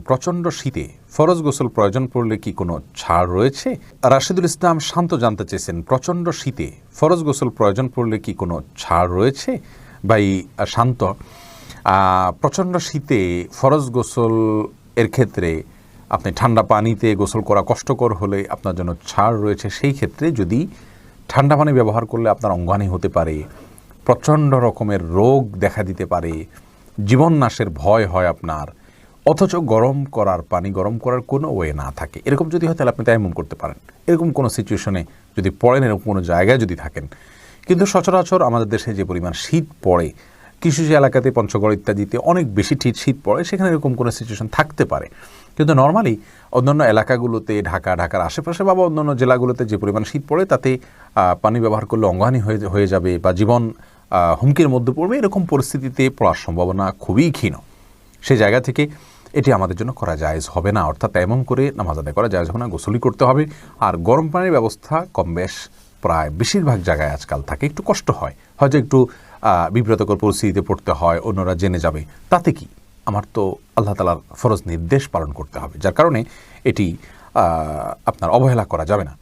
প্রচণ্ড শীতে ফরজ গোসল প্রয়োজন পড়লে কি কোনো ছাড় রয়েছে? রাশেদুল ইসলাম শান্ত জানতে চেয়েছেন, প্রচণ্ড শীতে ফরজ গোসল প্রয়োজন পড়লে কি কোনো ছাড় রয়েছে? ভাই শান্ত, প্রচণ্ড শীতে ফরজ গোসল এর ক্ষেত্রে আপনি ঠান্ডা পানিতে গোসল করা কষ্টকর হলে আপনার জন্য ছাড় রয়েছে। সেই ক্ষেত্রে যদি ঠান্ডা পানি ব্যবহার করলে আপনার অঙ্গহানি হতে পারে, প্রচণ্ড রকমের রোগ দেখা দিতে পারে, জীবন নাশের ভয় হয় আপনার, অথচ গরম করার কোনো ওয়ে না থাকে, এরকম যদি হয় তাহলে আপনি তায়াম্মুম করতে পারেন। এরকম কোনো সিচুয়েশনে যদি পড়েন, এরকম কোনো জায়গায় যদি থাকেন। কিন্তু সচরাচর আমাদের দেশে যে পরিমাণ শীত পড়ে, কিছু যে এলাকাতে পঞ্চগড় ইত্যাদিতে অনেক বেশি শীত পড়ে, সেখানে এরকম কোনো সিচুয়েশন থাকতে পারে। কিন্তু নর্মালি অন্যান্য এলাকাগুলোতে, ঢাকার আশেপাশে বা অন্যান্য জেলাগুলোতে যে পরিমাণ শীত পড়ে, তাতে পানি ব্যবহার করলে অঙ্গহানি হয়ে যাবে বা জীবন হুমকির মধ্যে পড়বে, এরকম পরিস্থিতিতে পড়ার সম্ভাবনা খুবই ক্ষীণ। সেই জায়গা থেকে এটি আমাদের জন্য করা জায়েজ হবে না, অর্থাৎ তায়াম্মুম করে নামাজ আদায় করা জায়েজ হবে না, গোসলই করতে হবে। আর গরম পানির ব্যবস্থা কম বেশ প্রায় বেশিরভাগ জায়গায় আজকাল থাকে। একটু কষ্ট হয়, হয়তো একটু বিব্রতকর পরিস্থিতিতে পড়তে হয়, অন্যরা জেনে যাবে, তাতে কি? আমার তো আল্লাহ তাআলার ফরজ নির্দেশ পালন করতে হবে, যার কারণে এটি আপনার অবহেলা করা যাবে না।